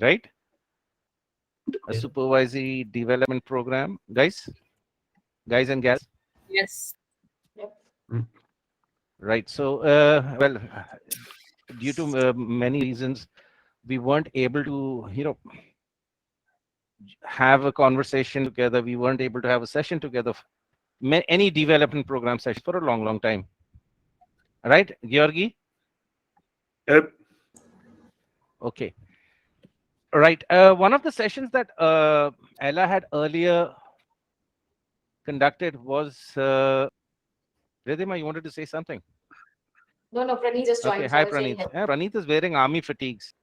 right? A supervisory development program, guys and gals. Yes. Yep. Right. So, well, due to many reasons, we weren't able to, have a conversation together. We weren't able to have a session together, any development program session for a long, long time. Right, Georgi? Yep. Okay. Right. One of the sessions that Ella had earlier conducted was Ridhima, you wanted to say something? No, Praneeth just Okay. joined, so Hi, I was saying Praneeth. Praneeth is wearing army fatigues.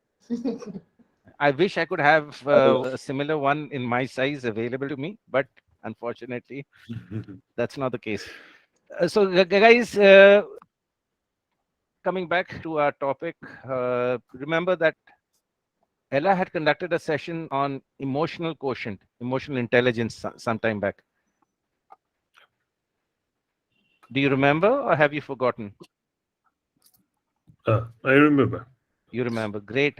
I wish I could have a similar one in my size available to me, but unfortunately, that's not the case. So, guys, coming back to our topic, remember that Ella had conducted a session on emotional quotient, emotional intelligence some time back. Do you remember or have you forgotten? I remember. You remember. Great.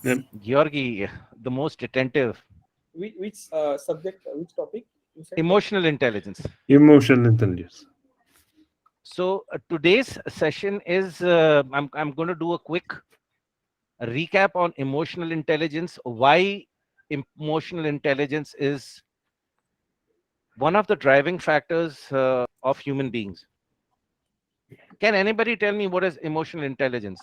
Yep. Georgi, the most attentive. Which subject, which topic you said? Emotional intelligence. Emotional intelligence. So today's session is, I'm going to do a quick recap on emotional intelligence, why emotional intelligence is one of the driving factors of human beings. Can anybody tell me what is emotional intelligence?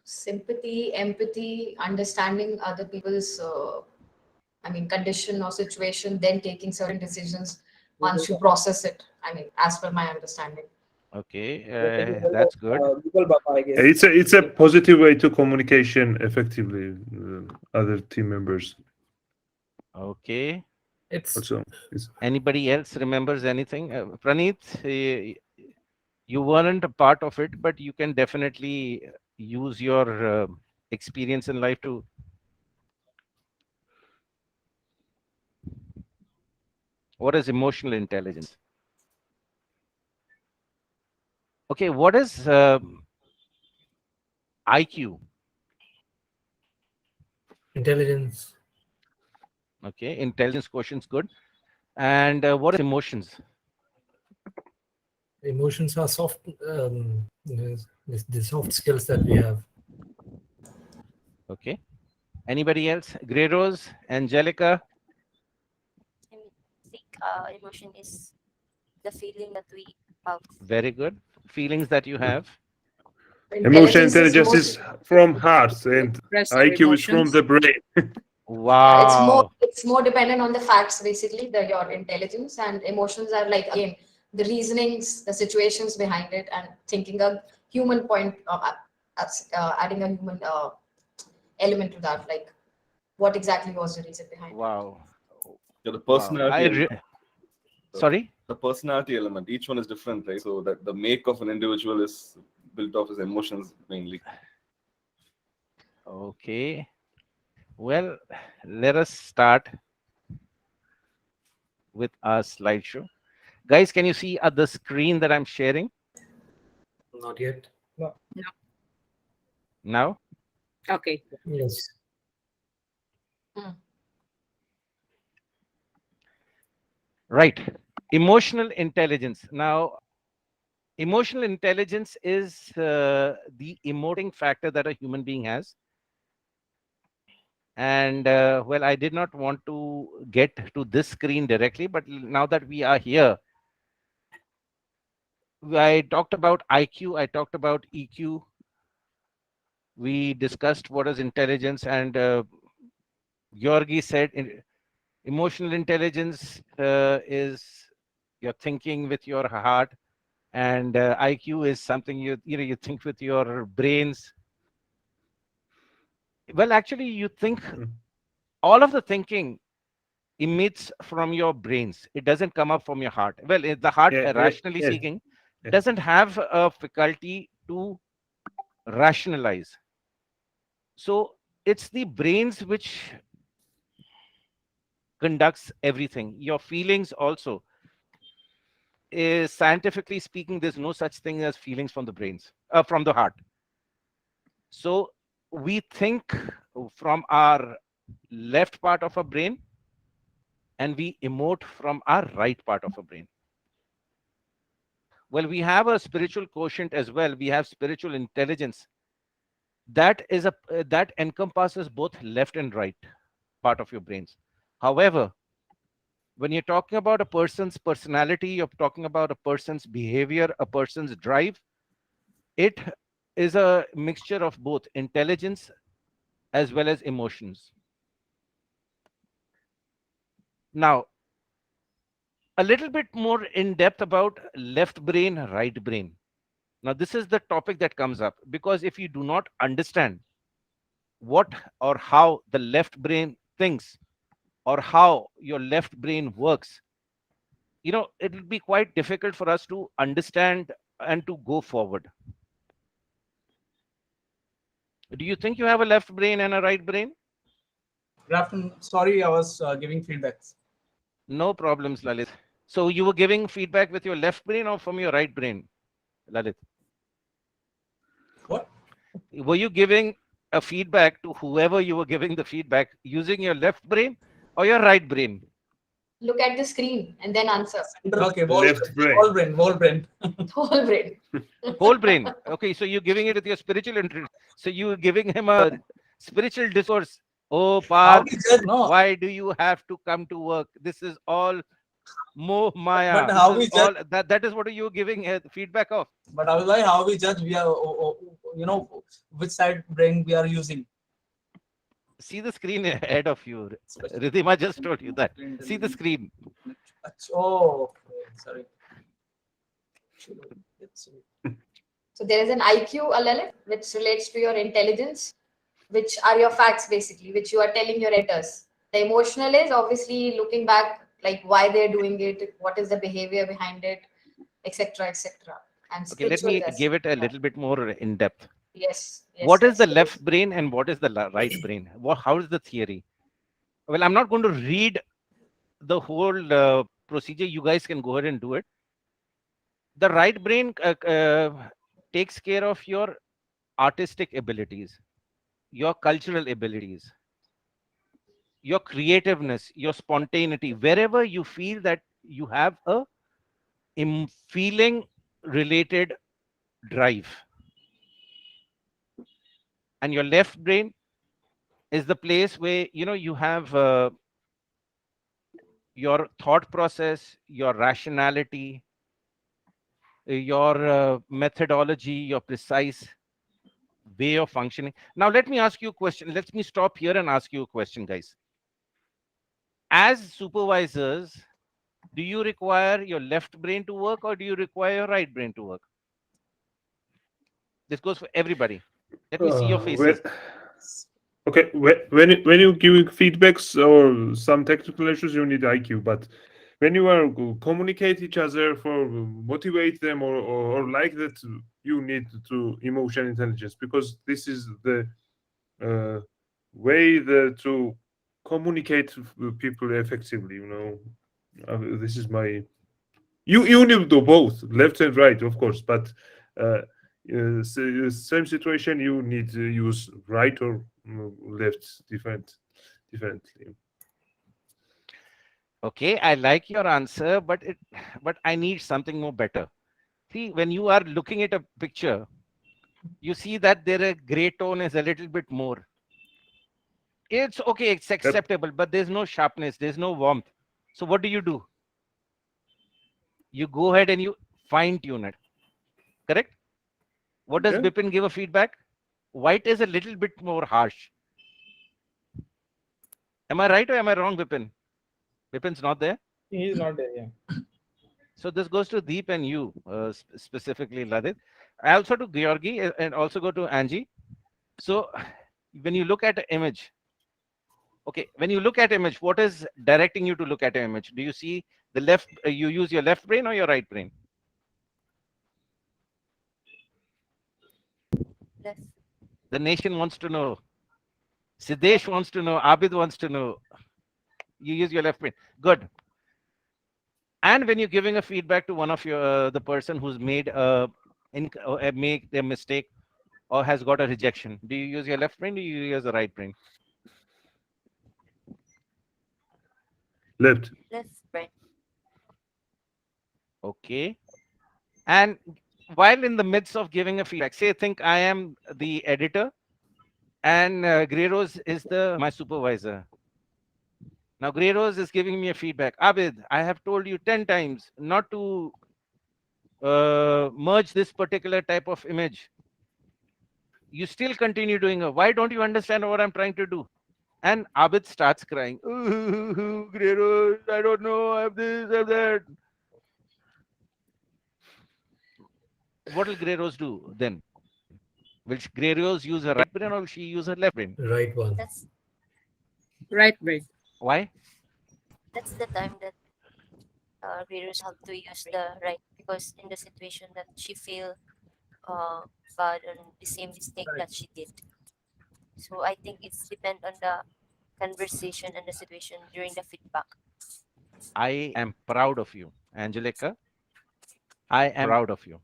Sympathy, empathy, understanding other people's, condition or situation, then taking certain decisions once you process it. As per my understanding. Okay, With the help that's of, good. Google Baba, I guess. It's a positive way to communication effectively with other team members. Okay. It's Also, it's, Anybody else remembers anything? Praneeth, you weren't a part of it, but you can definitely use your experience in life to. What is emotional intelligence? Okay, what is IQ? intelligence. Okay, intelligence quotient's good. And what is emotions? Emotions are soft, the soft skills that we have. Okay. Anybody else? Grey Rose, Angelica. I think emotion is the feeling that we have. Very good. Feelings that you have. emotional intelligence more, is from heart, and Express our IQ is from emotions. the brain. Wow. it's more dependent on the facts, basically, your intelligence, and emotions are like, again, the reasonings, the situations behind it, and thinking a human point of adding a human element to that, like what exactly was the reason behind it. Wow. Yeah, the Wow. personality. Sorry? The personality element. Each one is different, right? So that the make of an individual is built off his emotions mainly. Okay. Well, let us start with our slideshow. Guys, can you see the screen that I'm sharing Not yet. now? Okay. Yes. Right. Emotional intelligence. Now, emotional intelligence is the emoting factor that a human being has. And well, I did not want to get to this screen directly, but now that we are here, I talked about IQ, I talked about EQ. We discussed what is intelligence, and Georgi said emotional intelligence is you're thinking with your heart, and IQ is something you think with your brains. Well, actually, you think all of the thinking emits from your brains. It doesn't come up from your heart. Well, the heart, rationally yes. speaking, doesn't have a faculty to rationalize. So it's the brains which conducts everything. Your feelings also. Is scientifically speaking, there's no such thing as feelings from the brains, from the heart. So we think from our left part of our brain and we emote from our right part of our brain. Well, we have a spiritual quotient as well. We have spiritual intelligence. That is that encompasses both left and right part of your brains. However, when you're talking about a person's personality, you're talking about a person's behavior, a person's drive, it is a mixture of both intelligence as well as emotions. Now, a little bit more in depth about left brain, right brain. Now, this is the topic that comes up because if you do not understand what or how the left brain thinks or how your left brain works, it will be quite difficult for us to understand and to go forward. Do you think you have a left brain and a right brain? Good afternoon. Sorry, I was giving feedbacks. No problems, Lalit. So you were giving feedback with your left brain or from your right brain, Lalit? What? Were you giving a feedback to whoever you were giving the feedback using your left brain or your right brain? Look at the screen and then answer. Okay, Left brain. whole brain, whole brain. Whole brain. Whole brain. Okay, so you're giving it with your spiritual interest. So you're giving him a spiritual discourse. Oh, How Parth, we judge? No, why do you have to come to work? This is all Moh Maya. But how This is we judge- all, that is what you're giving feedback of. but I was like, how we judge? We are, which side brain we are using. See the screen ahead of you. Ridhima just told you that. See the screen. Oh, okay, sorry. So there is an IQ, Lalit, which relates to your intelligence, which are your facts basically, which you are telling your editors. The emotional is obviously looking back, like why they're doing it, what is the behavior behind it, etc., etc. And Okay, let spiritual me does. give it a little bit more in depth. Yes. What is yes, the yes. left brain and what is the right brain? How is the theory? Well, I'm not going to read the whole procedure. You guys can go ahead and do it. The right brain takes care of your artistic abilities, your cultural abilities, your creativeness, your spontaneity. Wherever you feel that you have a feeling related drive. And your left brain is the place where you have your thought process, your rationality, your methodology, your precise way of functioning. Now let me ask you a question. Let me stop here and ask you a question, guys. As supervisors, do you require your left brain to work or do you require your right brain to work? This goes for everybody. Let me see your faces. Okay, when you giving feedbacks or some technical issues, you need IQ. But when you are communicate each other for motivate them or like that, you need to emotional intelligence because this is the way to communicate with people effectively. This is my. You need to do both, left and right, of course, but. Same situation, you need to use right or left differently. Okay, I like your answer, but I need something more better. See, when you are looking at a picture, you see that there a gray tone is a little bit more. It's okay, it's acceptable, but there's no sharpness, there's no warmth. So what do? You go ahead and you fine tune it. Correct? What does Yeah. Bipin give a feedback? White is a little bit more harsh. Am I right or am I wrong, Bipin? Bipin's not there. He is not there. Yeah. So this goes to Deep and you, specifically Ladit. I also to Georgi and also go to Angie. So when you look at an image, okay, when you look at image, what is directing you to look at an image? Do you see the left, you use your left brain or your right brain? Left. The nation wants to know. Siddesh wants to know. Abid wants to know. You use your left brain. Good. And when you're giving a feedback to one of your the person who's made make their mistake, or has got a rejection? Do you use your left brain or do you use the right brain? Left. Left brain. Okay. And while in the midst of giving a feedback, say, think I am the editor and Grey Rose is my supervisor. Now, Grey Rose is giving me a feedback. Abid, I have told you 10 times not to merge this particular type of image. You still continue doing it. Why don't you understand what I'm trying to do? And Abid starts crying. Ooh, Grey Rose, I don't know, I have this, I have that. What will Grey Rose do then? Will Grey Rose use her right brain or will she use her left brain? Right one. That's Right brain. Why? that's the time that readers have to use the right, because in the situation that she feel bad on the same mistake that she did. So I think it's depend on the conversation and the situation during the feedback. I am proud of you, Angelica. I am proud of you.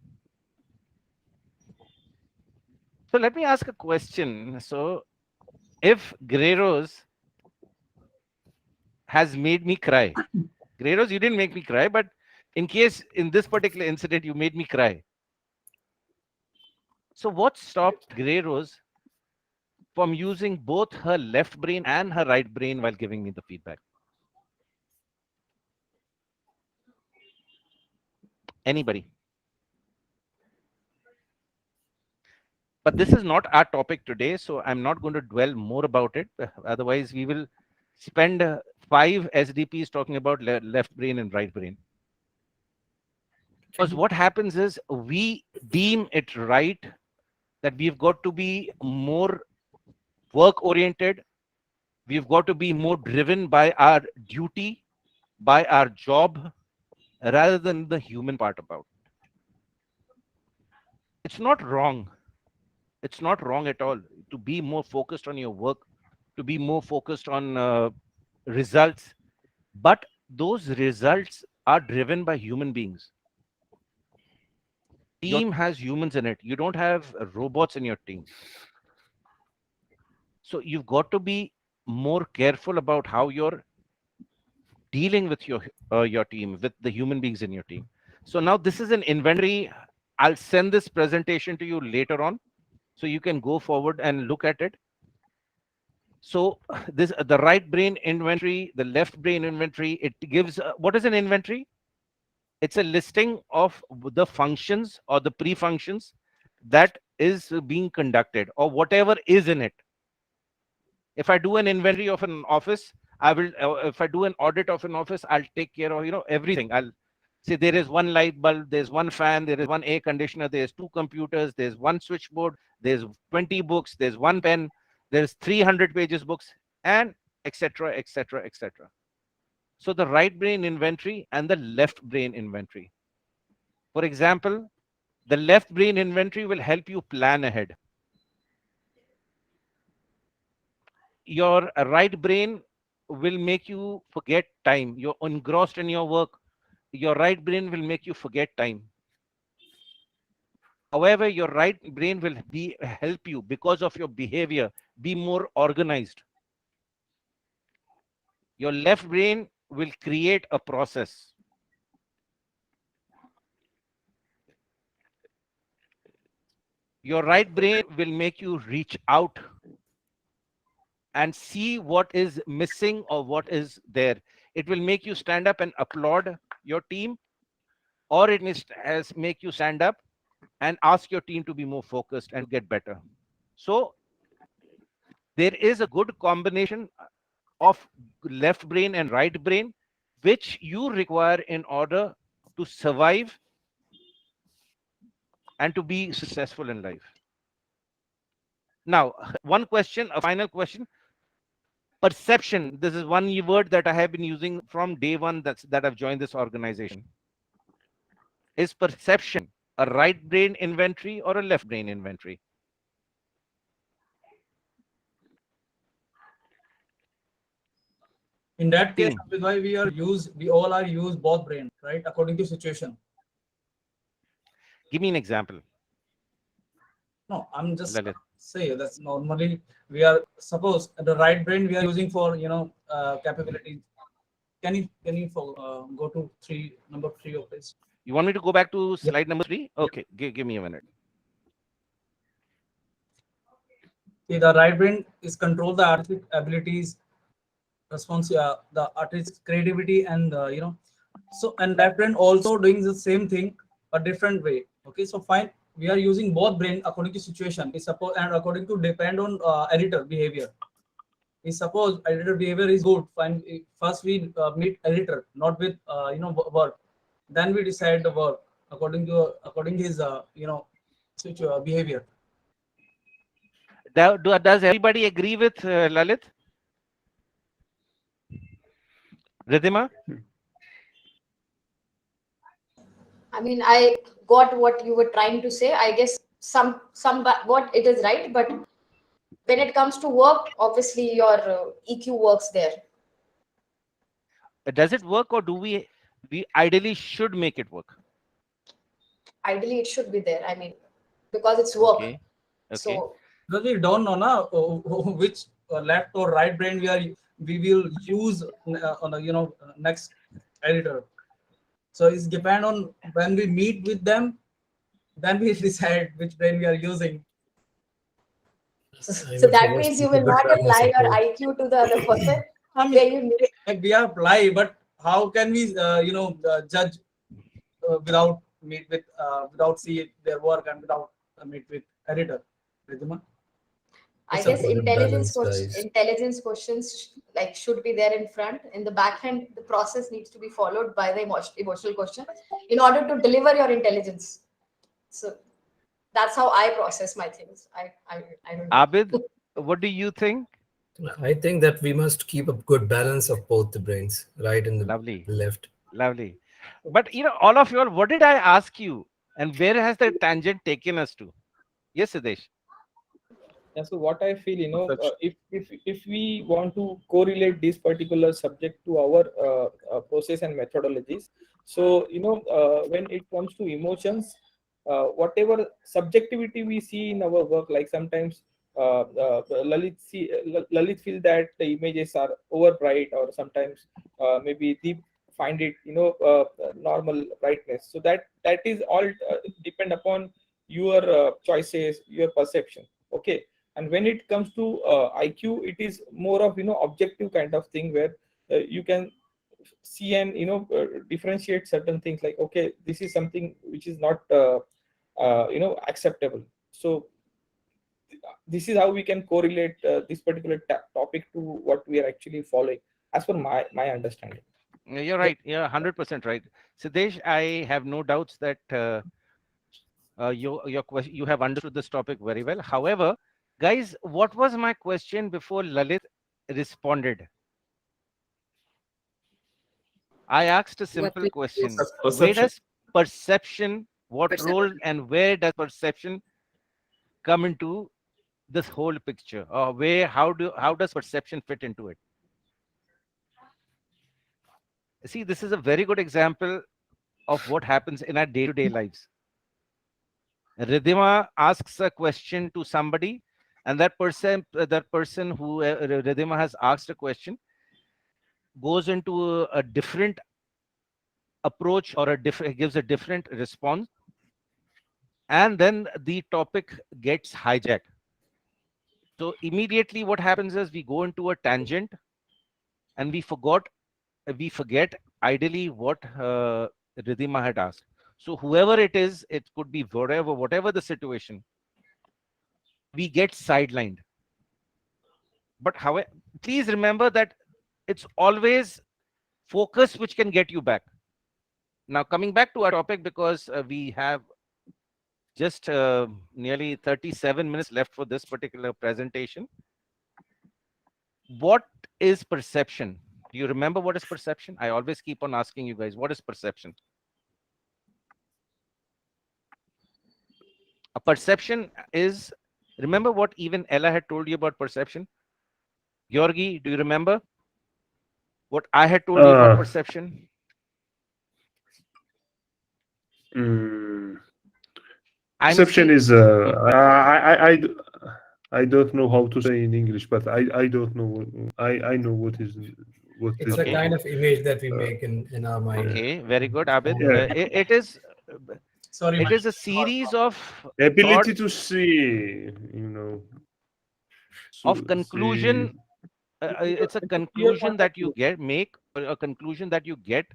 So let me ask a question. So if Grey Rose has made me cry, Grey Rose, you didn't make me cry, but in case in this particular incident, you made me cry. So what stopped Grey Rose from using both her left brain and her right brain while giving me the feedback? Anybody? But this is not our topic today, so I'm not going to dwell more about it. Otherwise, we will spend 5 SDPs talking about left brain and right brain. Because what happens is we deem it right that we've got to be more work oriented. We've got to be more driven by our duty, by our job, rather than the human part about it. It's not wrong. It's not wrong at all to be more focused on your work, to be more focused on results. But those results are driven by human beings. Team has humans in it. You don't have robots in your team. So you've got to be more careful about how you're dealing with your team, with the human beings in your team. So now this is an inventory. I'll send this presentation to you later on, so you can go forward and look at it. So this the right brain inventory, the left brain inventory, it gives what is an inventory? It's a listing of the functions or the pre-functions that is being conducted or whatever is in it. If I do an inventory of an office, I will, if I do an audit of an office, I'll take care of, everything. I'll say there is one light bulb, there's one fan, there is one air conditioner, there's 2 computers, there's 1 switchboard, there's 20 books, there's 1 pen, there's 300 pages books, and etc., etc., etc. So the right brain inventory and the left brain inventory. For example, the left brain inventory will help you plan ahead. Your right brain will make you forget time. You're engrossed in your work. Your right brain will make you forget time. However, your right brain will help you because of your behavior, be more organized. Your left brain will create a process. Your right brain will make you reach out and see what is missing or what is there. It will make you stand up and applaud your team, or it may make you stand up and ask your team to be more focused and get better. So there is a good combination of left brain and right brain, which you require in order to survive and to be successful in life. Now, one question, a final question. Perception. This is one word that I have been using from day one that I've joined this organization. Is perception a right brain inventory or a left brain inventory? In that case, Team. why we all are use both brain, right? According to situation. Give me an example. No, I'm just Lalit? say that's normally we are suppose the right brain we are using for capability. Can you go to number 3 of this? You want me to go back to Yep. slide number 3? Yep. Okay, give me a minute. See, the right brain is control the artistic abilities, response, the artist's creativity, and so and left brain also doing the same thing a different way. Okay, so fine, we are using both brain according to situation. We suppose and according to depend on editor behavior. We suppose editor behavior is good. Fine, first we meet editor, not with word. Then we decide the word according his behavior. Does everybody agree with Lalit? Ridhima? I mean, I got what you were trying to say. I guess some what it is right, but when it comes to work, obviously your EQ works there. Does it work, or do we ideally should make it work? Ideally, it should be there. I mean, because it's work. Okay. So Because we don't know na, which left or right brain we will use on a next editor. So it's depend on when we meet with them, then we decide which brain we are using. so that means you will not apply your approach. IQ to the other person. I Where mean, you we apply, but how can we judge without meet with without see their work and without meet with editor? Ridhima? I It's guess about the balance, guys. intelligence questions like should be there in front. In the back end, the process needs to be followed by the emotional question in order to deliver your intelligence. So that's how I process my things. I don't know. Abid, what do you think? I think that we must keep a good balance of both the brains, right and the Lovely. left. Lovely. But all of you all, what did I ask you? And where has the tangent taken us to? Yes, Siddhesh. Yeah, so what I feel, Perception. if we want to correlate this particular subject to our process and methodologies, so when it comes to emotions, whatever subjectivity we see in our work, like sometimes Lalit feel that the images are over bright, or sometimes maybe Deep find it normal brightness. So that is all depend upon your choices, your perception. Okay. And when it comes to IQ, it is more of objective kind of thing, where you can see and differentiate certain things, like, okay, this is something which is not acceptable. So this is how we can correlate this particular topic to what we are actually following, as per my understanding. You're right. You're 100% right. Siddesh, I have no doubts that your question, you have understood this topic very well. However, guys, what was my question before Lalit responded? I asked a simple is question. Perception. Where does perception, what role and where does perception come into this whole picture? Or how does perception fit into it? See, this is a very good example of what happens in our day-to-day lives. Ridhima asks a question to somebody, and that person who Ridhima has asked a question goes into a different approach, or gives a different response, and then the topic gets hijacked. So immediately what happens is we go into a tangent, and we forget ideally what Ridhima had asked. So whoever it is, it could be whatever the situation, we get sidelined. But however, please remember that it's always focus which can get you back. Now, coming back to our topic, because we have just nearly 37 minutes left for this particular presentation. What is perception? Do you remember what is perception? I always keep on asking you guys, what is perception? A perception is, remember what even Ella had told you about perception? Georgi, do you remember what I had told you about perception? Mm, I'm Perception see- is I don't know how to say in English, but I don't know I know what is what It's is a Okay. kind of image that we Uh, make in our mind. Okay, very good, Abid. Yeah. It is Sorry, it is a series of ability thought to see, of see- conclusion. It's a It's a clear conclusion point of that you view. make, or a conclusion that you get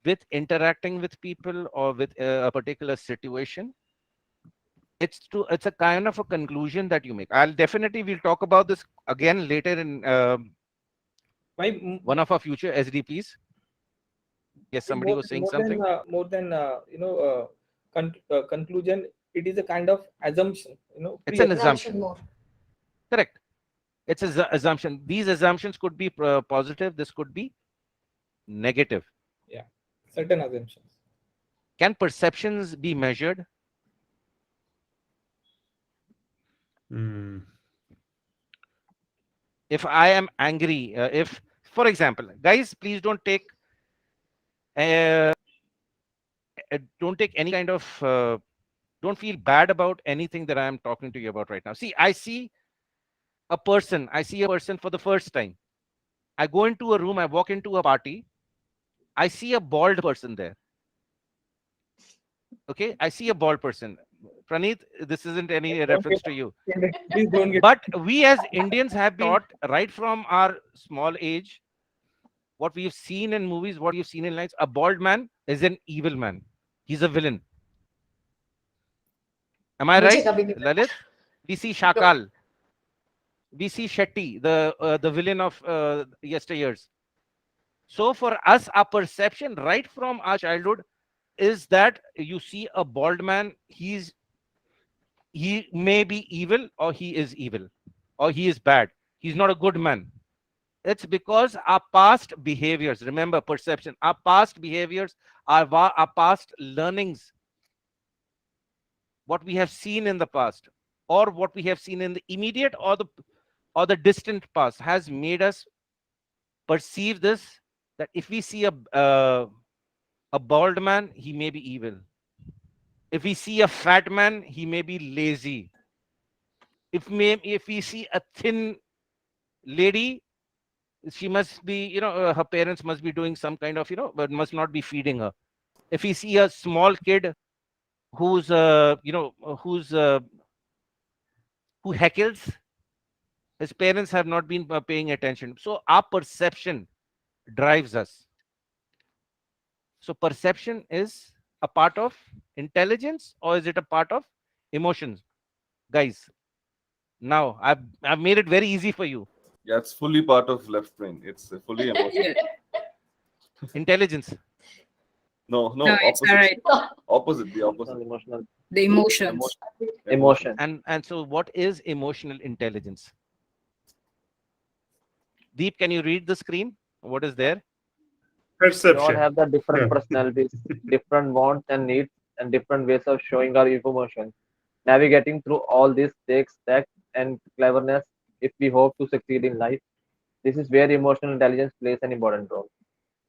with interacting with people or with a particular situation. It's a kind of a conclusion that you make. We'll talk about this again later in one of our future SDPs. Yes, somebody was saying something. More than conclusion. It is a kind of assumption. It's an Assumption assumption. more. Correct. It's an assumption. These assumptions could be positive. This could be negative. certain assumptions. Can perceptions be measured? Mm. If I am angry, if, for example, guys, please uh, don't take any kind of, don't feel bad about anything that I am talking to you about right now. See, I see a person for the first time. I go into a room, I walk into a party, I see a bald person there. Okay, I see a bald person. Praneeth, this isn't any reference to you. Please don't get. But we as Indians have been taught right from our small age, what we've seen in movies, what we've seen in lives, a bald man is an evil man. He's a villain. Am I Mujhe right, kabhi nahi Lalit? We see Shakal. We see Shetty, the villain of yesteryears. So for us, our perception right from our childhood is that you see a bald man, he may be evil, or he is evil, or he is bad. He's not a good man. It's because our past behaviors, remember perception, our past behaviors, our past learnings, what we have seen in the past, or what we have seen in the immediate or the distant past, has made us perceive this, that if we see a bald man, he may be evil. If we see a fat man, he may be lazy. If we see a thin lady, she must be, her parents must be doing some kind of, but must not be feeding her. If we see a small kid who's who heckles, his parents have not been paying attention. So our perception drives us. So perception is a part of intelligence, or is it a part of emotions? Guys, now I've made it very easy for you. Yeah, it's fully part of left brain. It's fully emotional. Yeah. Intelligence. No, No, it's opposite. all right. Opposite, the opposite. Emotional. The emotions. Emotion. And so what is emotional intelligence? Deep, can you read the screen? What is there? We all Perception. have the different Yeah. personalities, different wants and needs, and different ways of showing our emotions. Navigating through all this takes tact and cleverness if we hope to succeed in life. This is where emotional intelligence plays an important role.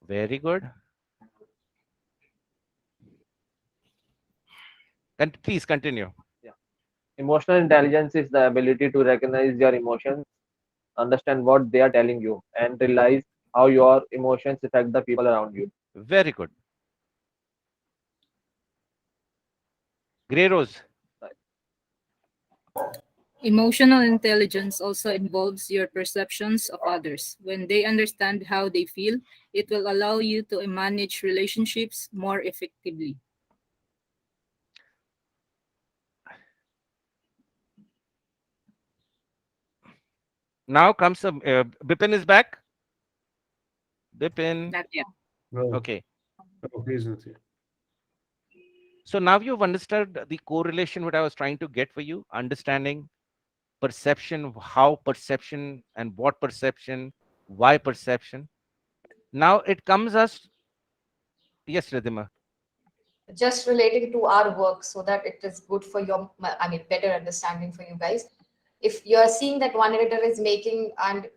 Very good. And please continue. Emotional intelligence is the ability to recognize your emotions, understand what they are telling you, and realize how your emotions affect the people around you. Very good. Grey Rose. Emotional intelligence also involves your perceptions of others. When they understand how they feel, it will allow you to manage relationships more effectively. Now comes Bipin is back. Bipin. Not yet. No, Okay. no, he's not here. So now you've understood the correlation what I was trying to get for you, understanding perception, how perception and what perception, why perception. Now it comes us, yes, Ridhima. Just relating to our work so that it is good for your, I mean, better understanding for you guys. If you're seeing that one editor is making and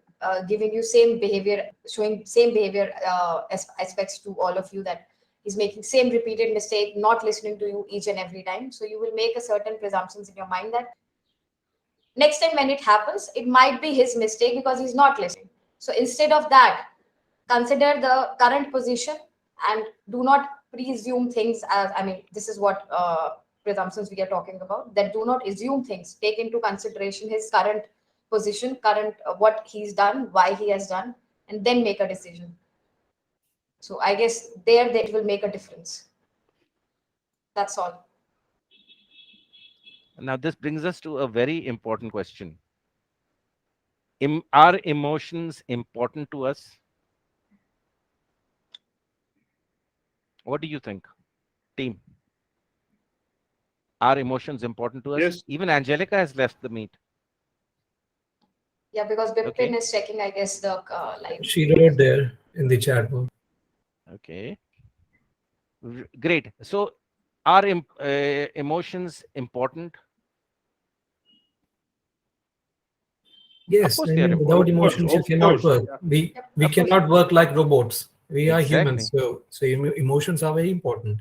giving you same behavior, showing same behavior aspects to all of you, that He's making same repeated mistake, not listening to you each and every time. So you will make a certain presumptions in your mind that next time when it happens, it might be his mistake because he's not listening. So instead of that, consider the current position and do not presume things as, I mean, this is what presumptions we are talking about, that do not assume things. Take into consideration his current position, current what he's done, why he has done, and then make a decision. So I guess there that will make a difference. That's all. Now, this brings us to a very important question. Are emotions important to us? What do you think, team? Are emotions important to us? Yes. Even Angelica has left the meet. Yeah, because Bipin Okay. is checking, I guess, the live. She wrote there in the chat box. Okay. Great. So, are emotions important? Yes, course I they are mean, without important. emotions, you Of cannot course, work. yeah. We Of course. cannot work like robots. We are humans, Exactly. so emotions are very important.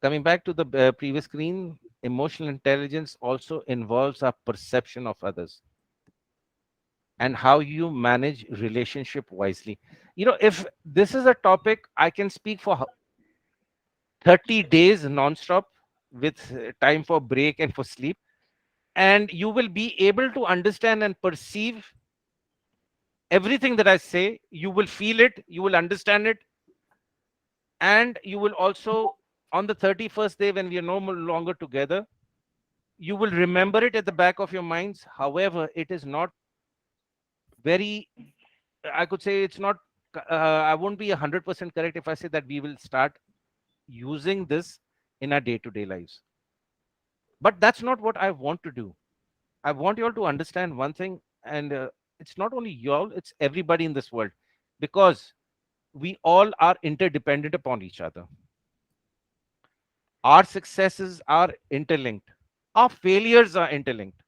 Coming back to the previous screen, emotional intelligence also involves our perception of others and how you manage relationship wisely. You know, if this is a topic I can speak for 30 days non-stop with time for break and for sleep, and you will be able to understand and perceive everything that I say. You will feel it, you will understand it, and you will also, on the 31st day when we are no longer together, you will remember it at the back of your minds. However, it is not very, I could say it's not, I won't be 100% correct if I say that we will start using this in our day-to-day lives. But that's not what I want to do. I want you all to understand one thing, and it's not only you all, it's everybody in this world, because we all are interdependent upon each other. Our successes are interlinked, our failures are interlinked.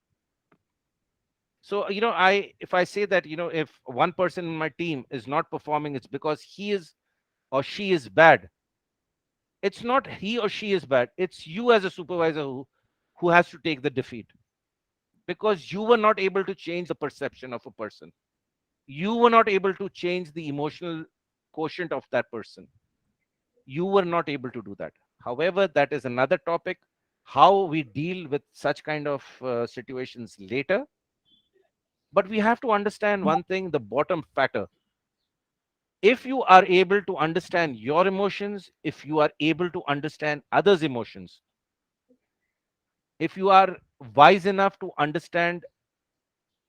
So, you know, if I say that, you know, if one person in my team is not performing, it's because he is or she is bad. It's not he or she is bad. It's you as a supervisor who has to take the defeat, because you were not able to change the perception of a person. You were not able to change the emotional quotient of that person. You were not able to do that. However, that is another topic, how we deal with such kind of situations later. But we have to understand one thing, the bottom factor. If you are able to understand your emotions, if you are able to understand others' emotions, if you are wise enough to understand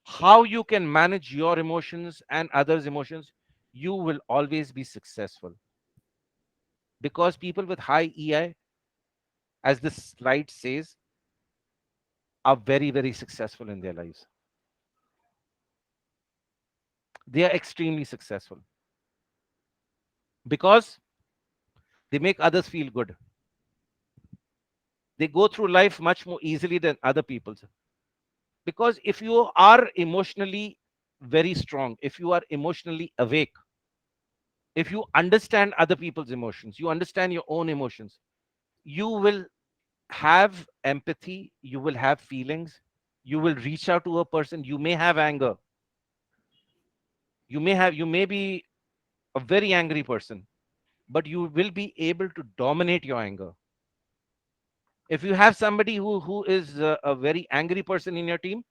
how you can manage your emotions and others' emotions, you will always be successful. Because people with high EI, as this slide says, are very, very successful in their lives. They are extremely successful because they make others feel good. They go through life much more easily than other people. Because if you are emotionally very strong, if you are emotionally awake, if you understand other people's emotions, you understand your own emotions, you will have empathy, you will have feelings, you will reach out to a person. You may have anger, you may be a very angry person, but you will be able to dominate your anger. If you have somebody who is a very angry person in your team,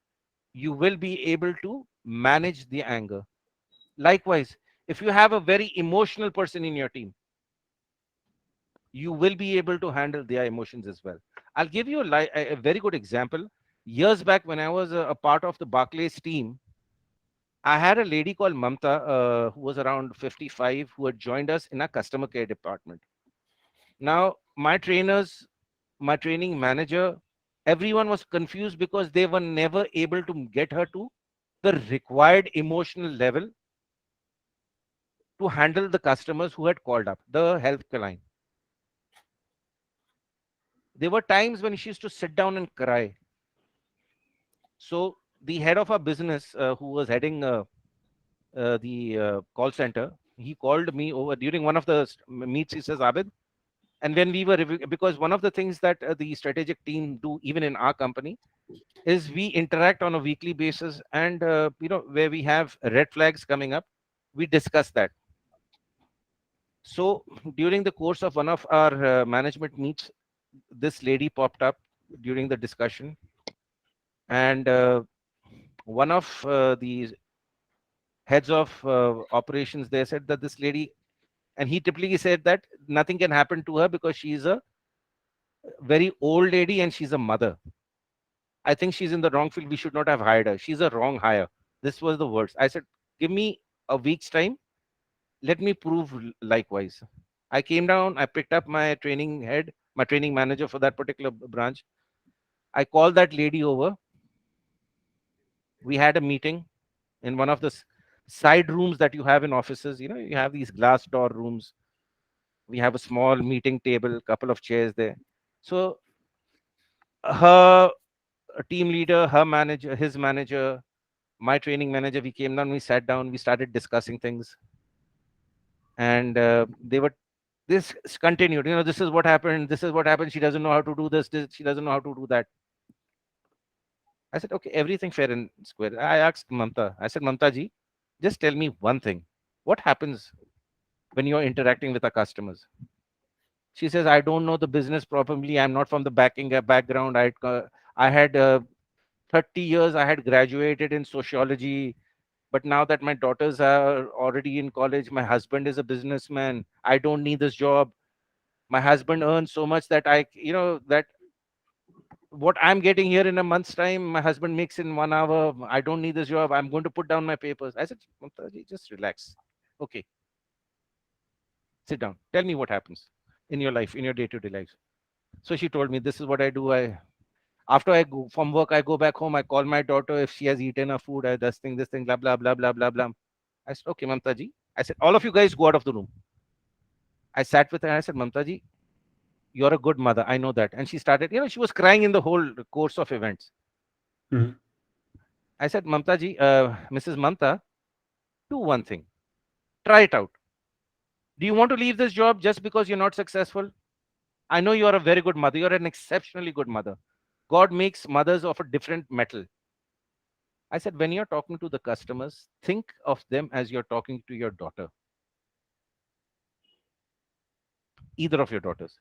you will be able to manage the anger. Likewise, if you have a very emotional person in your team, you will be able to handle their emotions as well. I'll give you a very good example. Years back, when I was a part of the Barclays team, I had a lady called Mamta, who was around 55, who had joined us in our customer care department. Now, my trainers, my training manager, everyone was confused because they were never able to get her to the required emotional level to handle the customers who had called up the helpline. There were times when she used to sit down and cry. So the head of our business, who was heading the call center, he called me over during one of the meets. He says, Abid, And when we were because one of the things that the strategic team do even in our company is we interact on a weekly basis, and where we have red flags coming up, we discuss that. So during the course of one of our management meets, this lady popped up during the discussion, and one of the heads of operations there said that this lady, and he typically said that nothing can happen to her because she's a very old lady and she's a mother. I think she's in the wrong field. We should not have hired her. She's a wrong hire. This was the words. I said, give me a week's time. Let me prove likewise. I came down, I picked up my training head, my training manager for that particular branch. I called that lady over. We had a meeting in one of the side rooms that you have in offices. You have these glass door rooms. We have a small meeting table, couple of chairs there. So her team leader, her manager, his manager, my training manager, we came down, we sat down, we started discussing things. And this continued, this is what happened, this is what happened, she doesn't know how to do this, she doesn't know how to do that. I said, okay, everything fair and square. I asked Mamta, I said, Mamta ji, just tell me one thing. What happens when you're interacting with our customers? She says, I don't know the business properly. I'm not from the background. I had 30 years, I had graduated in sociology. But now that my daughters are already in college, my husband is a businessman. I don't need this job. My husband earns so much that that what I'm getting here in a month's time, my husband makes in 1 hour. I don't need this job. I'm going to put down my papers. I said, Mamta ji, just relax. Okay. Sit down. Tell me what happens in your life, in your day-to-day life. So she told me, this is what I do. After I go from work, I go back home. I call my daughter if she has eaten her food. I this thing, blah, blah, blah, blah, blah, blah. I said, okay, Mamta ji. I said, all of you guys go out of the room. I sat with her and I said, Mamta ji, you're a good mother. I know that. And she started, she was crying in the whole course of events. Mhm. I said, Mamta ji, Mrs. Mamta, do one thing. Try it out. Do you want to leave this job just because you're not successful? I know you are a very good mother. You're an exceptionally good mother. God makes mothers of a different metal. I said, when you're talking to the customers, think of them as you're talking to your daughter. Either of your daughters.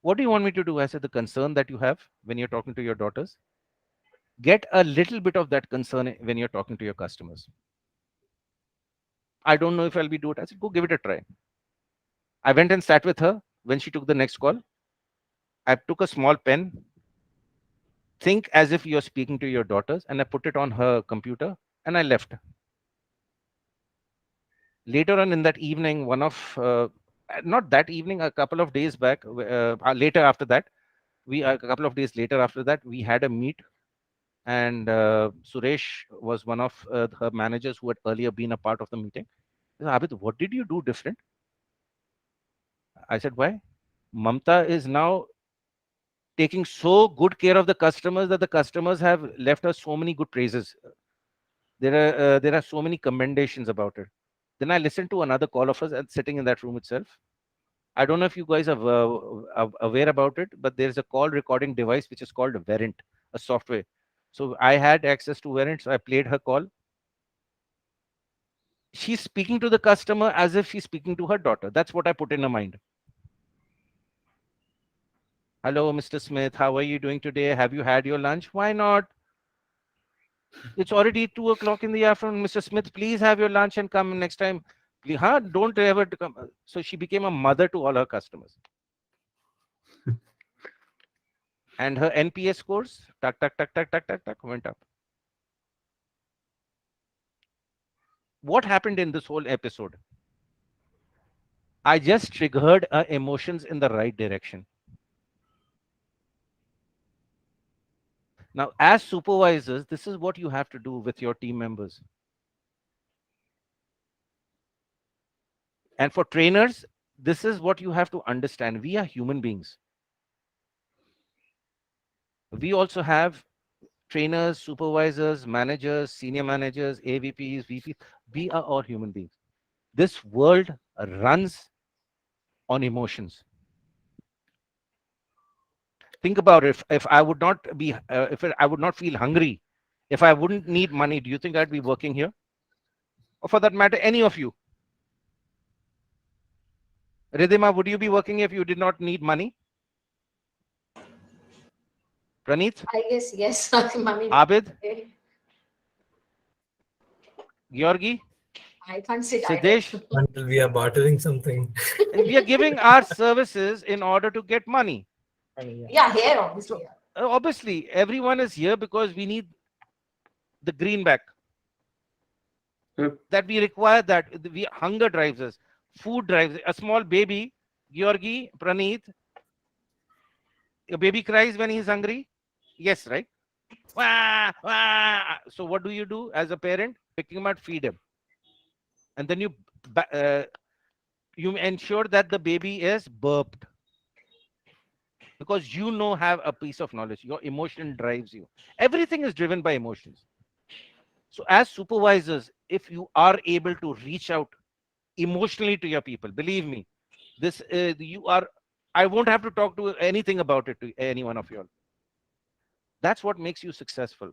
What do you want me to do? I said, the concern that you have when you're talking to your daughters, get a little bit of that concern when you're talking to your customers. I don't know if I'll be doing it. I said, go give it a try. I went and sat with her when she took the next call. I took a small pen. Think as if you're speaking to your daughters, and I put it on her computer and I left. Later on in that evening, not that evening, a couple of days back, later after that, a couple of days later after that, we had a meet, and Suresh was one of her managers who had earlier been a part of the meeting. He said, Abid, what did you do different? I said, why? Mamta is now taking so good care of the customers that the customers have left us so many good praises. There are so many commendations about it. Then I listened to another call of us and sitting in that room itself. I don't know if you guys are aware about it, but there's a call recording device which is called Verint, a software. So I had access to Verint, so I played her call. She's speaking to the customer as if she's speaking to her daughter. That's what I put in her mind. Hello, Mr. Smith. How are you doing today? Have you had your lunch? Why not? It's already 2 o'clock in the afternoon. Mr. Smith, please have your lunch and come next time. Please, don't ever come. So she became a mother to all her customers. And her NPS scores, tuck, tuck, tuck, tuck, tuck, tuck, tuck, went up. What happened in this whole episode? I just triggered her emotions in the right direction. Now, as supervisors, this is what you have to do with your team members. And for trainers, this is what you have to understand. We are human beings. We also have trainers, supervisors, managers, senior managers, AVPs, VPs. We are all human beings. This world runs on emotions. Think about it. If I would not be, I would not feel hungry, if I wouldn't need money, do you think I'd be working here? Or for that matter, any of you? Ridhima, would you be working if you did not need money? Praneeth, I guess yes. Money. Abid, Georgi, I can't sit Siddesh, Until we are bartering something. we are giving our services in order to get money. Yeah, here obviously. Yeah. Obviously, everyone is here because we need the greenback. Yep. That we require, that we hunger drives us, food drives a small baby. Georgi, Praneeth, a baby cries when he's hungry. Yes, right? Wah, wah. So what do you do as a parent? Pick him up, feed him, and then you ensure that the baby is burped, because have a piece of knowledge. Your emotion drives you. Everything is driven by emotions. So as supervisors, if you are able to reach out emotionally to your people, believe me, this you are. I won't have to talk to anything about it to any one of you all. That's what makes you successful.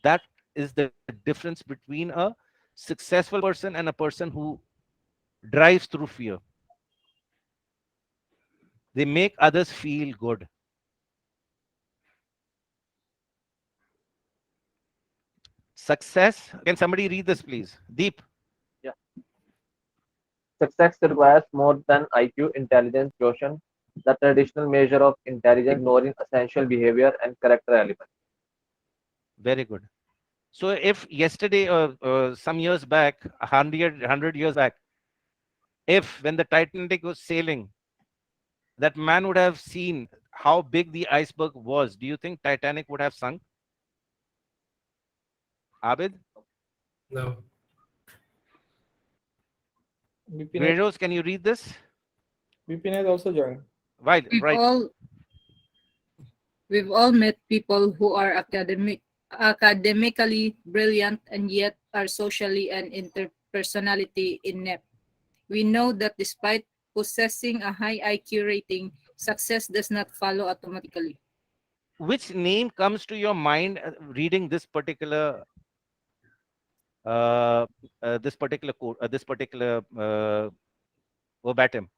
That is the difference between a successful person and a person who drives through fear. They make others feel good. Success. Can somebody read this, please? Deep. Success requires more than IQ, intelligence, quotient, the traditional measure of intelligence, ignoring essential behavior and character elements. Very good. So if yesterday or some years back, 100 years back, if when the Titanic was sailing, that man would have seen how big the iceberg was, do you think Titanic would have sunk? Abid? No. Veros, can you read this? Vipin has also joined. Right, We've right. all met people who are academically brilliant and yet are socially and interpersonality inept. We know that despite possessing a high IQ rating, success does not follow automatically. Which name comes to your mind reading this particular quote, this particular verbatim?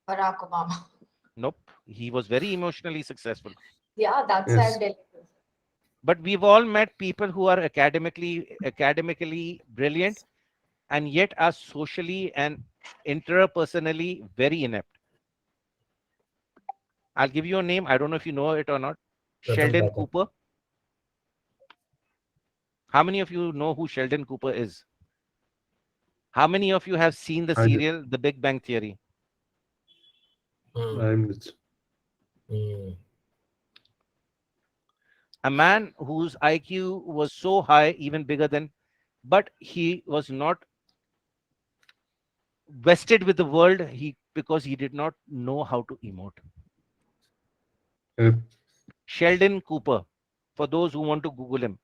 Barack Obama. Nope. He was very emotionally successful. Yeah, that's Yes. that. But we've all met people who are academically brilliant and yet are socially and interpersonally very inept. I'll give you a name. I don't know if you know it or not. Ratan Sheldon Tata. Cooper. How many of you know who Sheldon Cooper is? How many of you have seen the I do. serial The Big Bang Theory? Mm. I'm A man whose IQ was so high, even bigger than, but he was not vested with the world because he did not know how to emote. Yep. Sheldon Cooper, for those who want to Google him.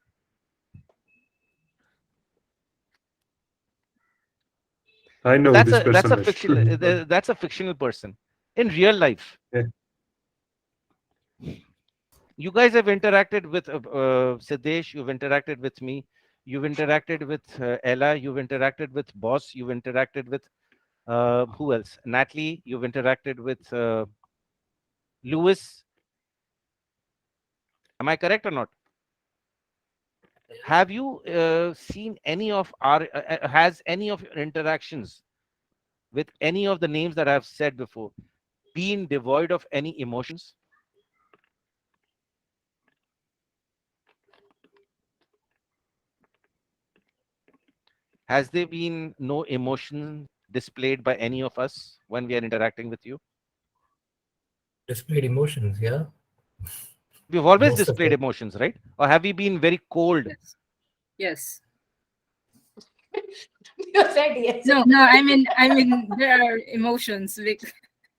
I know That's this a that's a personage. fictional that's a fictional person. In real life, Yeah. you guys have interacted with Siddesh, you've interacted with me, you've interacted with Ella, you've interacted with Boss, you've interacted with who else? Natalie, you've interacted with Lewis. Am I correct or not? Have you seen any of has any of your interactions with any of the names that I've said before been devoid of any emotions? Has there been no emotion displayed by any of us when we are interacting with you? Displayed emotions, yeah. We've always Most of displayed it. emotions, right? Or have we been very cold? Yes. You said yes. No, I mean, there are emotions.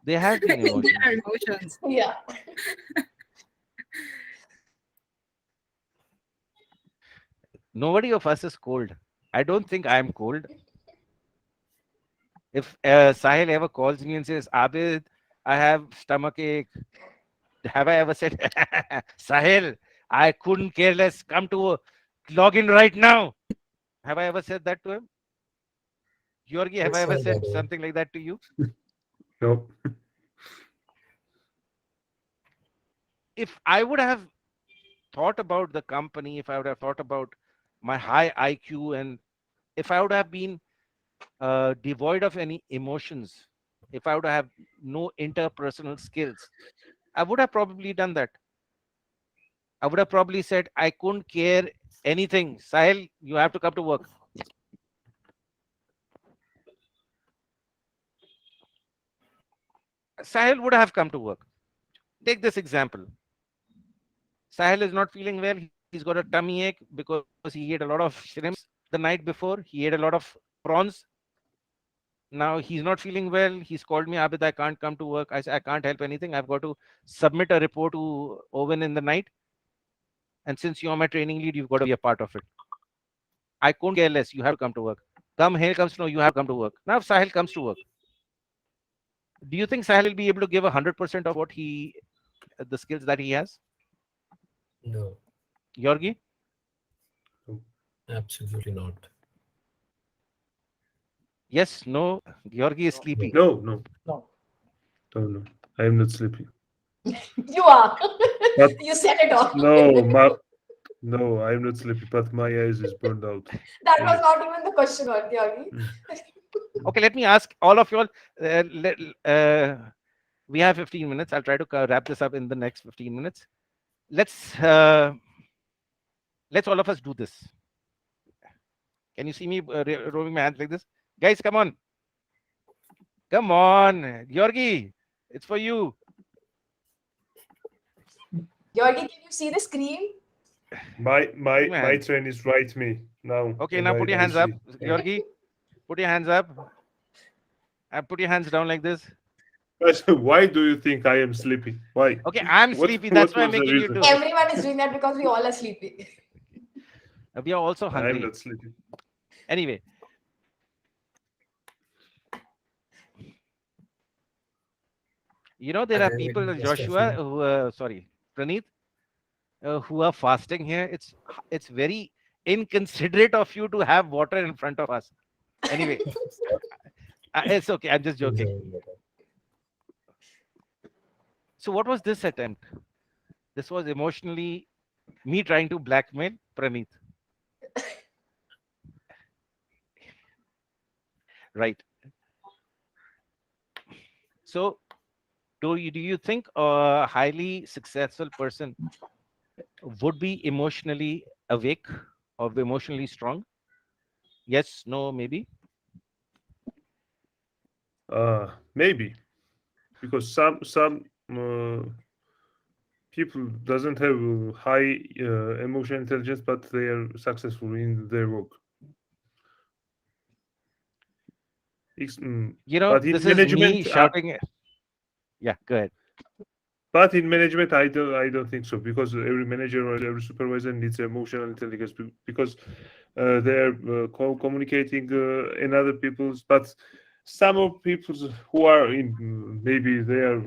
There has been emotions. There are emotions. Yeah. Nobody of us is cold. I don't think I'm cold. If Sahil ever calls me and says, Abid, I have stomach ache, Have I ever said, Sahil, I couldn't care less, come to log in right now? Have I ever said that to him? Georgi, have I Yes, ever sir, said Dada. something like that to you? No. If I would have thought about the company, if I would have thought about my high IQ, and if I would have been devoid of any emotions, if I would have no interpersonal skills, I would have probably done that. I would have probably said, I couldn't care anything. Sahil, you have to come to work. Sahil would have come to work. Take this example. Sahil is not feeling well. He's got a tummy ache because he ate a lot of shrimps the night before. He ate a lot of prawns. Now he's not feeling well. He's called me, Abid, I can't come to work. I said, I can't help anything. I've got to submit a report to Owen in the night. And since you're my training lead, you've got to be a part of it. I couldn't care less. You have to come to work. Come here, comes to know you have to come to work. Now, if Sahil comes to work, do you think Sahil will be able to give 100% of what the skills that he has? No, Georgi? absolutely not. Yes, no. Georgi is sleeping. No, no, No. no. I am not sleeping. You are. But- You said it all. No, I am not sleeping, but my eyes is burned out. That was not even the question, Georgi. Okay, let me ask all of you all. We have 15 minutes. I'll try to wrap this up in the next 15 minutes. Let's all of us do this. Can you see me rolling my hands like this? Guys, come on. Come on. Georgi, it's for you. Georgi, can you see the screen? My Man. train is right me now. Okay, and now I- put your I hands up. see. Georgi, put your hands up. And put your hands down like this. Why do you think I am sleeping? Why? Okay, I'm What- sleepy. That's what why I'm was the making you reason? do it. Everyone is doing that because we all are sleeping. We are also I am hungry. not sleeping. Anyway. You know, there are Okay, people, just a Joshua, few. who, sorry, Praneeth, who are fasting here. It's very inconsiderate of you to have water in front of us. Anyway, it's okay. I'm just joking. Enjoy it. So what was this attempt? This was emotionally me trying to blackmail Praneeth. Right. So do you think a highly successful person would be emotionally awake or emotionally strong? Yes, no, maybe. Maybe because some people doesn't have high emotional intelligence, but they are successful in their work. You know, But in this is me management, shouting. Yeah, go ahead. But in management, I don't think so, because every manager or every supervisor needs emotional intelligence because they're communicating in other people's. But some of people who are in maybe they are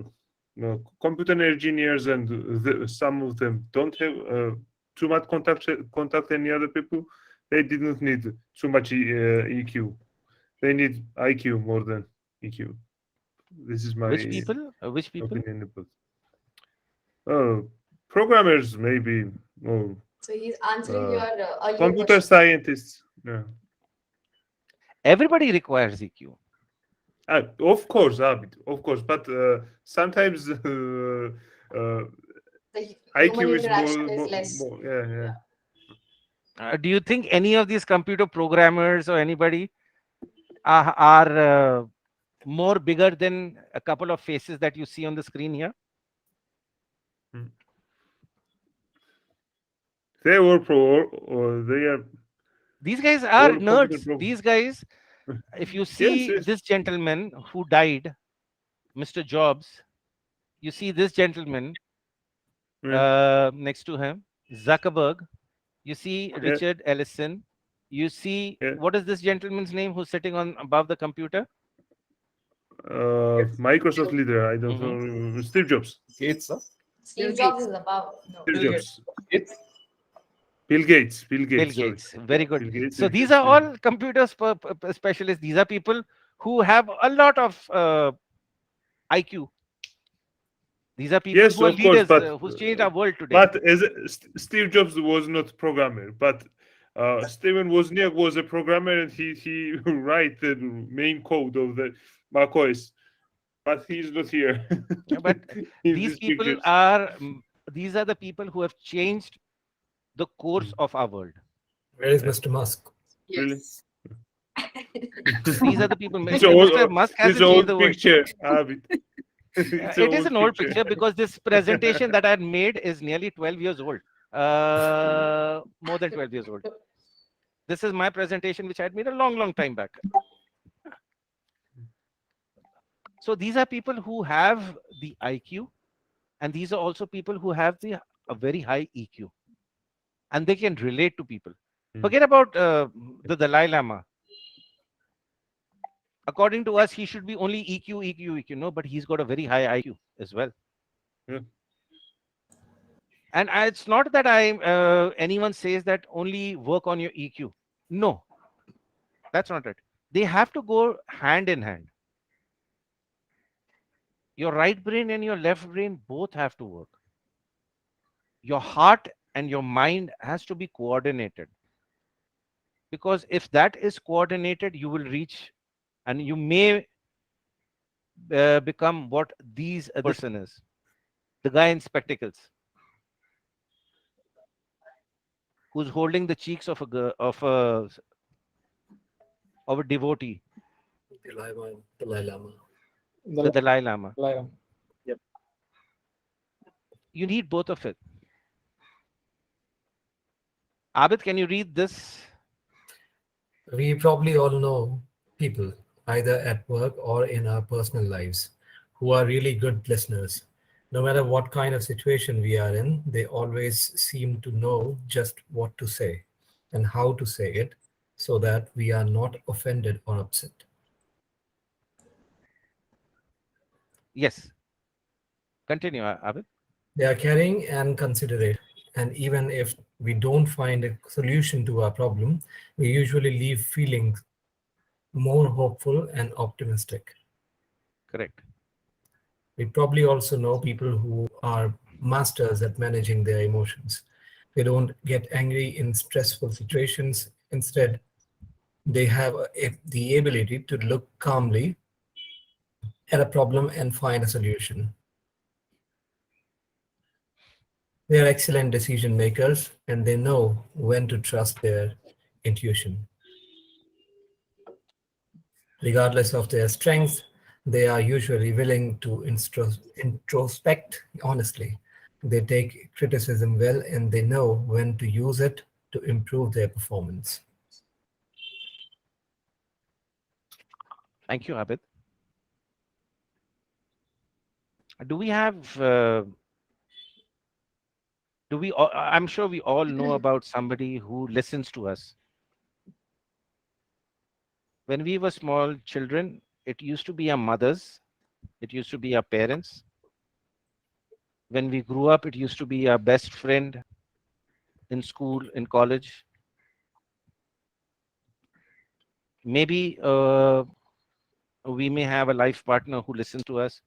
computer engineers, and some of them don't have too much contact any other people. They didn't need too much EQ. They need IQ more than EQ. This is my Which people? Which people? opinion about. Programmers maybe, or So he's answering Uh, your earlier computer question. scientists. Yeah. Everybody requires EQ. Of course, Abid, of course, but sometimes The IQ human is interaction more, is less. yeah. Do you think any of these computer programmers or anybody are more bigger than a couple of faces that you see on the screen here? They were or they are. These guys are All computer nerds. program- These guys, if you see yes. this gentleman who died, Mr. Jobs, you see this gentleman next to him, Zuckerberg, you see Richard Ellison, you see, what is this gentleman's name who's sitting on above the computer? Microsoft leader, I don't know, Steve Jobs. Gates, huh? Steve Bill Jobs Gates. is above. No. Bill Bill Jobs. Gates. Bill Gates. Bill Bill Gates. sorry. Gates. Very good. Bill Gates, So Bill these Gates, are yeah. all computer specialists. These are people who have a lot of IQ. These are people Yes, who are of course, leaders but who's changed our world today. but Steve Jobs was not programmer, but Steven Wozniak was a programmer, and he write the main code of the macOS, but he's not here. Yeah, but in these these people pictures. are these are the people who have changed the course of our world. Where is Mr. Musk? Really? These are the people. This Mr. old, Musk this hasn't changed old the world. picture. Abid. It's It is an old picture because this presentation that I had made is nearly 12 years old. More than 12 years old. This is my presentation which I had made a long time back. So these are people who have the IQ, and these are also people who have a very high EQ, and they can relate to people. Forget about the Dalai Lama. According to us, he should be only EQ. No, but he's got a very high IQ as well. Yeah. And it's not that anyone says that only work on your EQ. No, that's not it. They have to go hand in hand. Your right brain and your left brain both have to work. Your heart and your mind has to be coordinated. Because if that is coordinated, you will reach, and you may become what this person is. The guy in spectacles, who's holding the cheeks of a devotee, Dalai Lama. the Dalai Lama. Dalai Lama. You need both of it. Abid, can you read this? We probably all know people, either at work or in our personal lives, who are really good listeners. No matter what kind of situation we are in, they always seem to know just what to say and how to say it so that we are not offended or upset. Yes. Continue, Abid. They are caring and considerate, and even if we don't find a solution to our problem, we usually leave feeling more hopeful and optimistic. Correct. We probably also know people who are masters at managing their emotions. They don't get angry in stressful situations. Instead, they have the ability to look calmly at a problem and find a solution. They are excellent decision makers, and they know when to trust their intuition. Regardless of their strengths, they are usually willing to introspect honestly. They take criticism well, and they know when to use it to improve their performance. Thank you, Abid. Do we have I'm sure we all know about somebody who listens to us. When we were small children, it used to be our mothers, it used to be our parents. When we grew up, it used to be our best friend in school, in college. Maybe we may have a life partner who listens to us.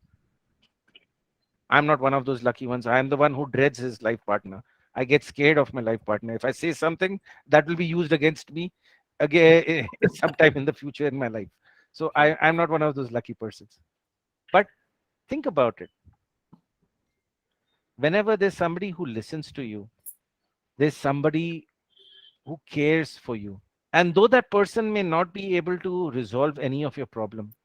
I'm not one of those lucky ones. I'm the one who dreads his life partner. I get scared of my life partner. If I say something, that will be used against me again sometime in the future in my life. So I'm not one of those lucky persons. But think about it. Whenever there's somebody who listens to you, there's somebody who cares for you. And though that person may not be able to resolve any of your problem,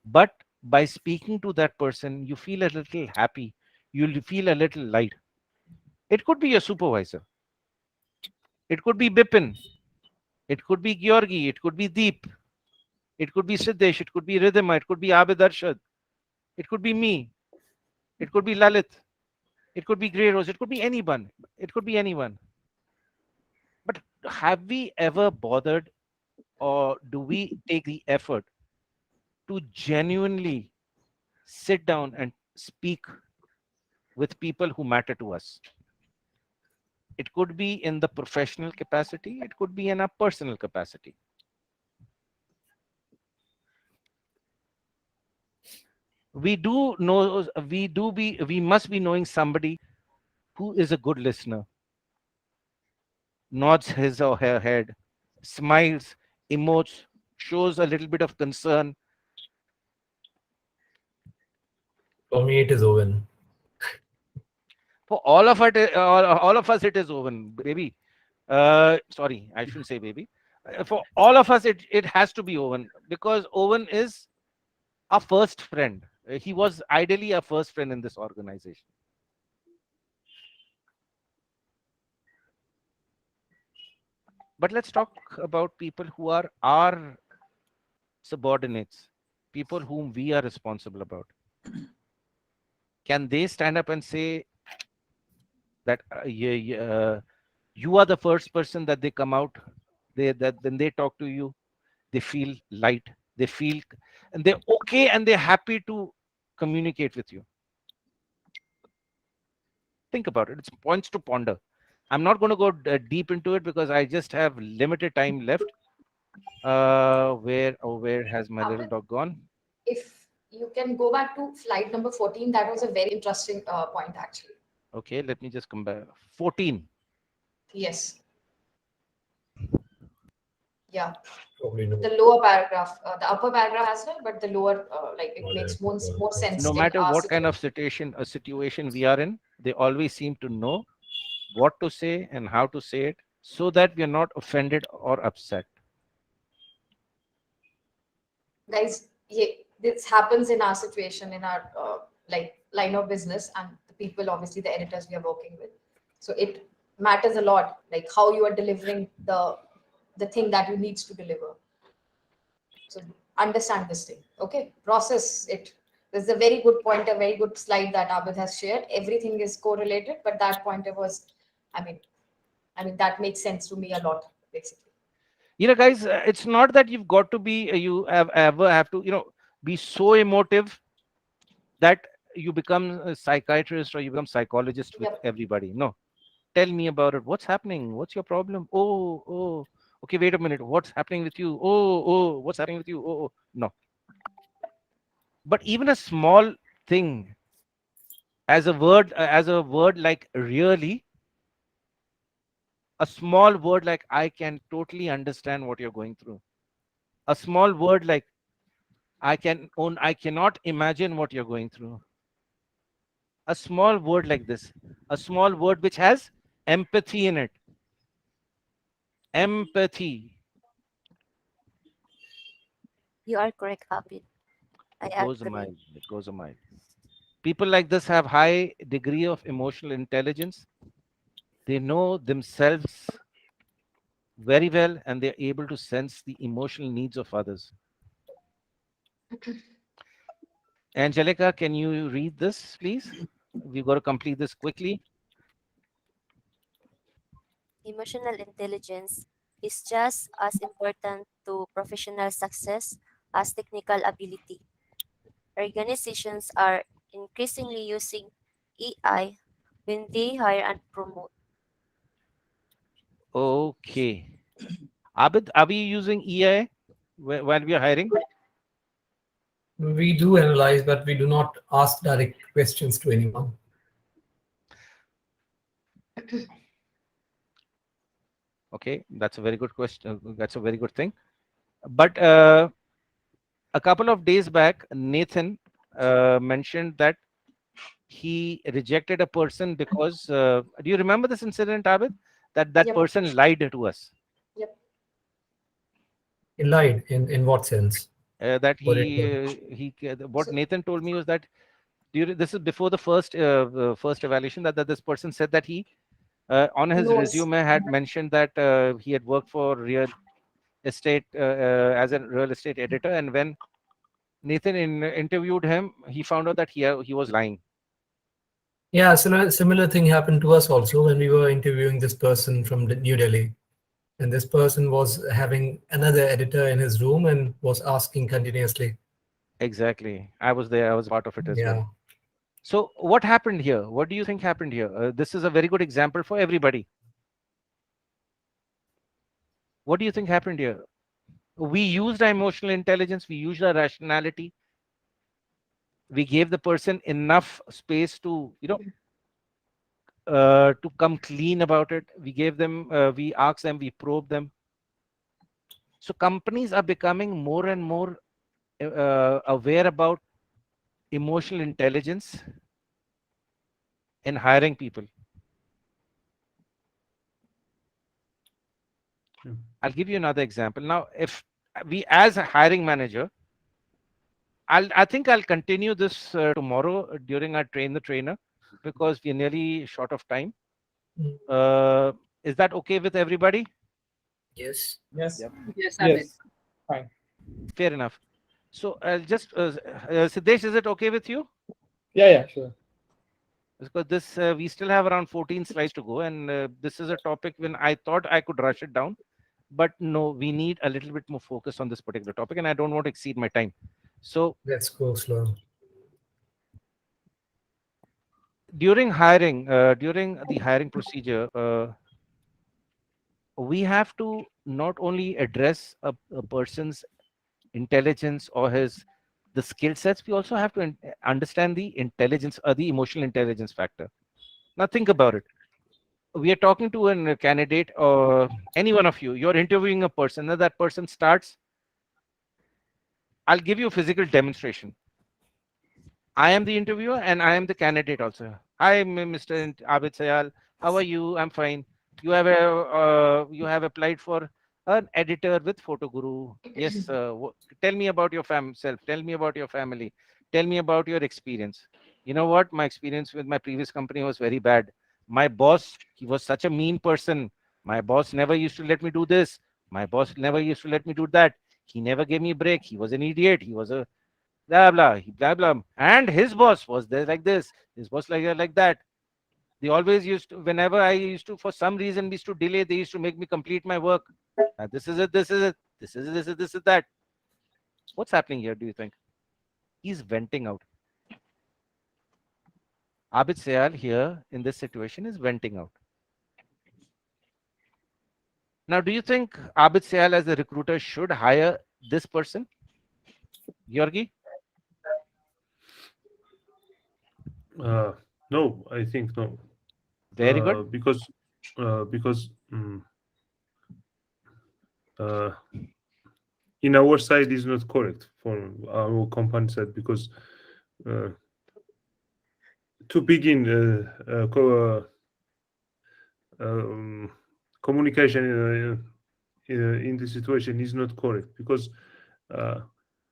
but by speaking to that person, you feel a little happy. You'll feel a little light. It could be your supervisor. It could be Bipin. It could be Georgi. It could be Deep. It could be Siddesh. It could be Ridhima. It could be Abid Arshad. It could be me. It could be Lalit. It could be Grey Rose. It could be anyone. It could be anyone. But have we ever bothered, or do we take the effort to genuinely sit down and speak with people who matter to us. It could be in the professional capacity, it could be in a personal capacity. We must be knowing somebody who is a good listener, nods his or her head, smiles, emotes, shows a little bit of concern. For me, it is Owen. For all of us, it is Owen, baby. Sorry, I shouldn't say baby. For all of us, it has to be Owen, because Owen is our first friend. He was ideally our first friend in this organization. But let's talk about people who are our subordinates, people whom we are responsible about. Can they stand up and say that you are the first person that they come out, that when they talk to you, they feel light, they feel, and they're okay, and they're happy to communicate with you? Think about it. It's points to ponder. I'm not going to go deep into it because I just have limited time left. Where has my little dog gone? If you can go back to slide number 14, that was a very interesting point actually. Okay, let me just come back. 14. Yes. Yeah. Probably no. The lower paragraph, the upper paragraph as well, but the lower, like it Oh, makes yeah. more sense. No in matter our what kind of situation we are in, they always seem to know what to say and how to say it, so that we are not offended or upset. Guys, yeah, this happens in our situation, in our like line of business, and the people, obviously the editors we are working with. So it matters a lot, like how you are delivering the thing that you needs to deliver. So understand this thing, okay? Process it. There's a very good point, a very good slide that Abid has shared. Everything is correlated, but that pointer was, I mean, that makes sense to me a lot, basically. Guys, it's not that you've got to be, you ever have to, be so emotive that you become a psychiatrist or you become psychologist with Yep. everybody. No, tell me about it. What's happening? What's your problem? Oh, okay, wait a minute. What's happening with you? Oh, what's happening with you? Oh, no. But even a small thing, as a word like really, a small word like I can totally understand what you're going through. A small word like I cannot imagine what you're going through. A small word like this, a small word which has empathy in it. Empathy. You are correct, Abid. I It goes a agree. mile. It goes a mile. People like this have high degree of emotional intelligence. They know themselves very well, and they're able to sense the emotional needs of others. Angelica, can you read this, please? We've got to complete this quickly. Emotional intelligence is just as important to professional success as technical ability. Organizations are increasingly using AI when they hire and promote. Okay. Abid, are we using EI while we are hiring? We do analyze, but we do not ask direct questions to anyone. Okay, that's a very good question. That's a very good thing. But a couple of days back, Nathan mentioned that he rejected a person because, do you remember this incident, Abid? That Yep. person lied to us. Yep. He lied in what sense? That What it what So- Nathan told me was that this is before the first evaluation, that this person said that he on his Knows. resume had mentioned that he had worked for real estate as a real estate editor, and when Nathan interviewed him, he found out that he was lying. Yeah, similar thing happened to us also when we were interviewing this person from New Delhi. And this person was having another editor in his room and was asking continuously. Exactly. I was there. I was part of it as Yeah. well. So what happened here? What do you think happened here? This is a very good example for everybody. What do you think happened here? We used our emotional intelligence, we used our rationality, we gave the person enough space to, to come clean about it. We gave them, we asked them, we probed them. So companies are becoming more and more aware about emotional intelligence in hiring people. I'll give you another example. Now, if we, as a hiring manager, I think I'll continue this tomorrow during our train the trainer, because we're nearly short of time. Is that okay with everybody? Yes. Yes. Yes, Abid. Yes. Fine. Fair enough. So I'll just, Siddesh, is it okay with you? Yeah. Yeah. Sure. Because this, we still have around 14 slides to go, and this is a topic when I thought I could rush it down, but no, we need a little bit more focus on this particular topic, and I don't want to exceed my time. So Let's go slow. during hiring, during the hiring procedure, we have to not only address a person's intelligence or the skill sets, we also have to understand the intelligence or the emotional intelligence factor. Now think about it. We are talking to a candidate, or any one of you, you're interviewing a person, and that person starts, I'll give you a physical demonstration. I am the interviewer and I am the candidate also. Hi, Mr. Abid Sayal. How are you? I'm fine. You have applied for an editor with Photoguru. Yes. Tell me about your self. Tell me about your family. Tell me about your experience. You know what? My experience with my previous company was very bad. My boss, he was such a mean person. My boss never used to let me do this. My boss never used to let me do that. He never gave me a break. He was an idiot. He was a blah blah blah blah, and his boss was there like this, his boss like that. They always used to, whenever I used to, for some reason, used to delay, they used to make me complete my work. This is it, this is it, this is this is this is that. What's happening here, do you think? He's venting out. Abid Sayal here in this situation is venting out. Now, do you think Abid Sayal as a recruiter should hire this person, Georgi? No, I think no. Very good. Because in our side is not correct for our company side, because to begin communication in this situation is not correct, because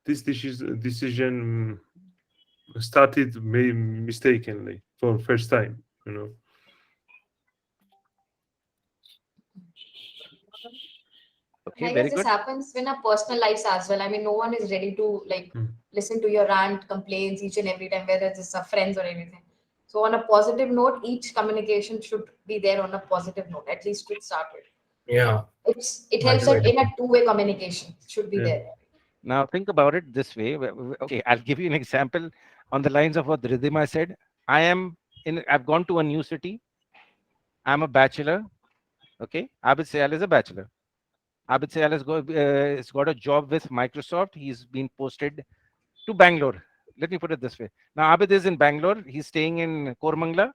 this decision started mistakenly for first time, Okay, I very guess this good. happens in our personal lives as well. I mean, no one is ready to listen to your rant, complaints each and every time, whether it's our friends or anything. So on a positive note, each communication should be there on a positive note, at least to start with. Yeah. It helps us in a two-way communication. Should be Yeah. there. Now think about it this way. Okay, I'll give you an example on the lines of what Ridhima said. I've gone to a new city. I'm a bachelor. Okay, Abid Sayal is a bachelor. Abid Sayal has got a job with Microsoft. He's been posted to Bangalore. Let me put it this way. Now Abid is in Bangalore. He's staying in Kormangla.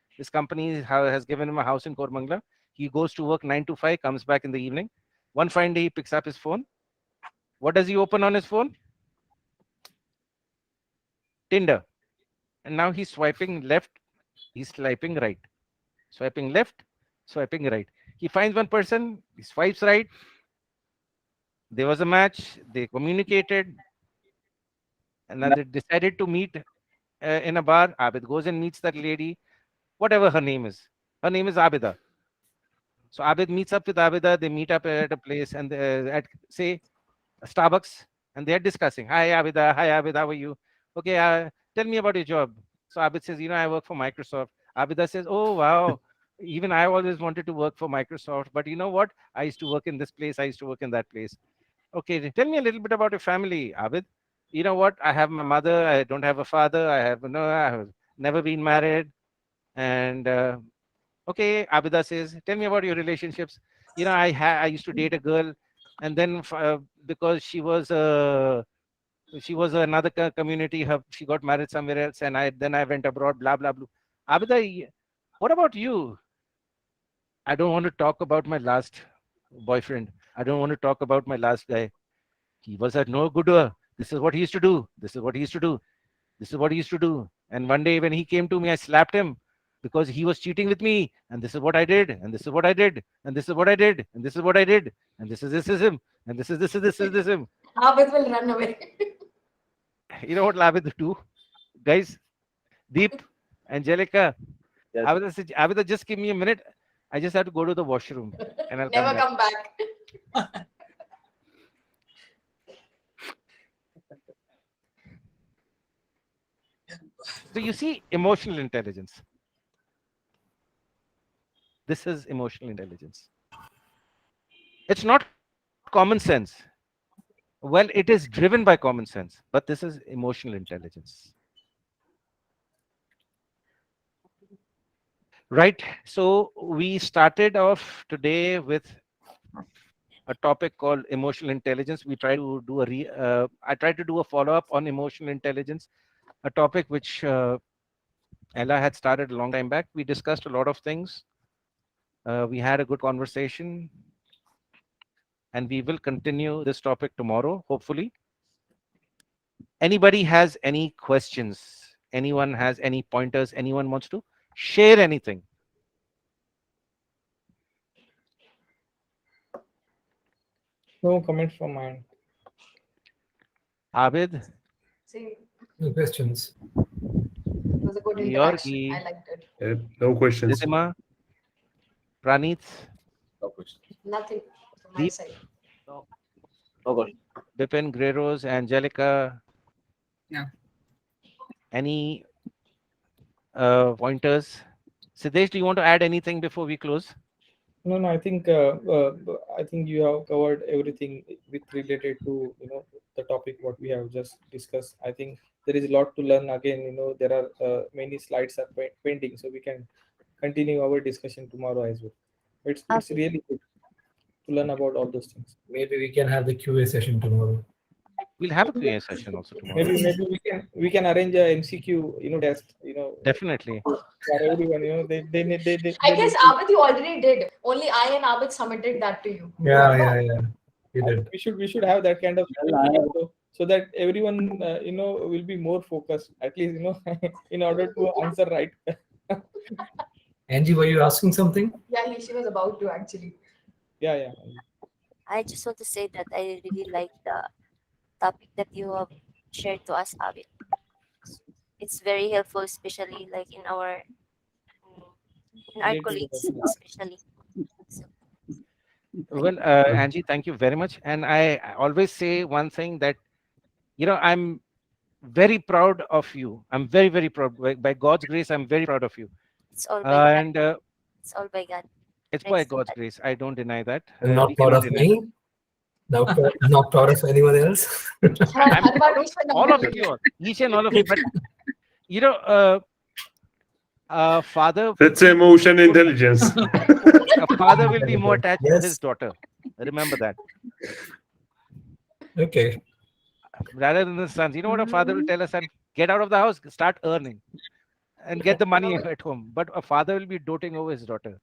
His company has given him a house in Kormangla. He goes to work 9 to 5, comes back in the evening. One fine day, he picks up his phone. What does he open on his phone? Tinder. And now he's swiping left, he's swiping right. Swiping left, swiping right. He finds one person, he swipes right. There was a match, they communicated, and then they decided to meet in a bar. Abid goes and meets that lady, whatever her name is. Her name is Abida. So Abid meets up with Abida, they meet up at a place, and at, say, Starbucks, and they're discussing. Hi Abida, how are you? Okay, tell me about your job. So Abid says, I work for Microsoft. Abida says, oh wow, even I always wanted to work for Microsoft, but you know what? I used to work in this place, I used to work in that place. Okay, tell me a little bit about your family, Abid. You know what? I have my mother, I don't have a father, I have never been married. And okay, Abida says, tell me about your relationships. I used to date a girl, and then because she was another community, she got married somewhere else, and I went abroad, blah blah blah. Abida, what about you? I don't want to talk about my last boyfriend. I don't want to talk about my last guy. He was a no gooder. This is what he used to do. This is what he used to do. This is what he used to do. And one day when he came to me, I slapped him because he was cheating with me. And this is what I did. And this is what I did. And this is what I did. And this is what I did. And this is him. And this is him. Abid will run away. You know what Abid do? Guys, Deep, Angelica, Yes. Abida, just give me a minute. I just have to go to the washroom. And I'll Never come back. come back. So you see emotional intelligence. This is emotional intelligence. It's not common sense. Well, it is driven by common sense, but this is emotional intelligence. Right. So we started off today with a topic called emotional intelligence. We try to do I tried to do a follow-up on emotional intelligence, a topic which Ella had started a long time back. We discussed a lot of things. We had a good conversation, and we will continue this topic tomorrow, hopefully. Anybody has any questions? Anyone has any pointers? Anyone wants to share anything? No comments from mine. Abid, See, No questions. it was a good Yorgi. interaction. I liked it. No questions. Ridhima, Praneeth, No question. Nothing from my Deep. side. No question. Bipin, Grey Rose, Angelica. No. Any pointers? Siddesh, do you want to add anything before we close? No, I think you have covered everything with related to the topic what we have just discussed. I think there is a lot to learn. Again, there are many slides are pending, so we can continue our discussion tomorrow as well. It's Okay. really good to learn about all those things. Maybe we can have the QA session tomorrow. We'll have a Q&A session also tomorrow. Maybe we can arrange a MCQ test Definitely. for everyone. They I guess Abid, you already did. Only I and Abid submitted that to you. Yeah. You did. we should have that kind of so that everyone will be more focused, at least in order to answer right. Angie, were you asking something? Yeah, she was about to actually. Yeah. I just want to say that I really like the topic that you have shared to us, Abid. It's very helpful, especially like in our Related colleagues, to- especially. So, Well, Angie, thank you very much. And I always say one thing that, I'm very proud of you. I'm very, very proud. By God's grace, I'm very proud of you. it's all by God. And It's all by God. it's by Thanks to God's God. grace. I don't deny that. And not We proud cannot of deny that. me. Not proud of anyone else. All of you, each and all of you. But father, That's emotion intelligence. a father will be more attached to Yes. his daughter. Remember that. Okay. Rather than the sons. You know what a father will tell a son? Get out of the house, start earning, and get the money at home. But a father will be doting over his daughter.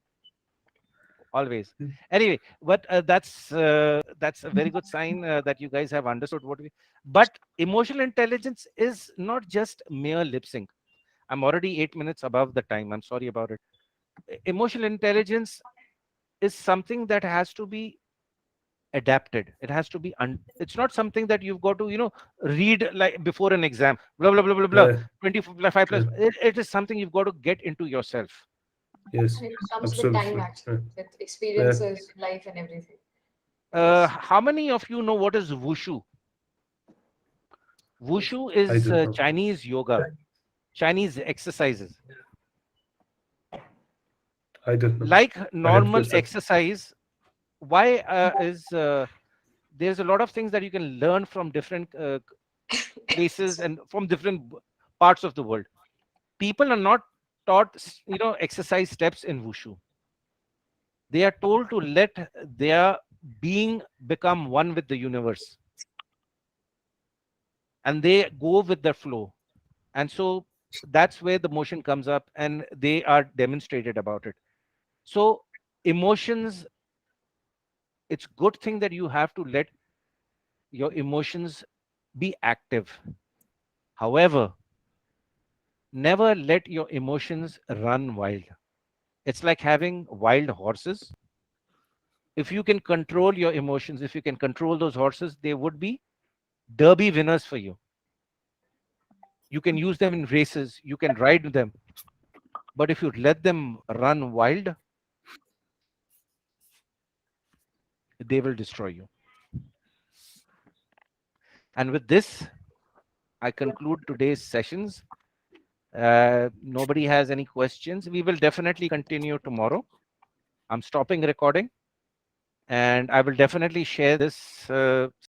Always. Anyway, but that's a very good sign that you guys have understood what we. But emotional intelligence is not just mere lip sync. I'm already 8 minutes above the time. I'm sorry about it. Emotional intelligence is something that has to be adapted. It has to be. It's not something that you've got to read like before an exam. Blah blah blah blah blah. Yeah, 25 plus. It is something you've got to get into yourself. yes, And it comes with time, absolutely. actually, with experiences, life, and everything. How many of you know what is wushu? Wushu is don't know. Chinese yoga, Chinese exercises. I don't know. Like normal listen. exercise, why there's a lot of things that you can learn from different places and from different parts of the world. People are not taught, exercise steps in Wushu. They are told to let their being become one with the universe. And they go with the flow. And so that's where the motion comes up, and they are demonstrated about it. So emotions, it's good thing that you have to let your emotions be active. However, never let your emotions run wild. It's like having wild horses. If you can control your emotions, if you can control those horses, they would be derby winners for you. You can use them in races, you can ride them. But if you let them run wild, they will destroy you. And with this, I conclude today's sessions. Nobody has any questions. We will definitely continue tomorrow. I'm stopping recording, and I will definitely share this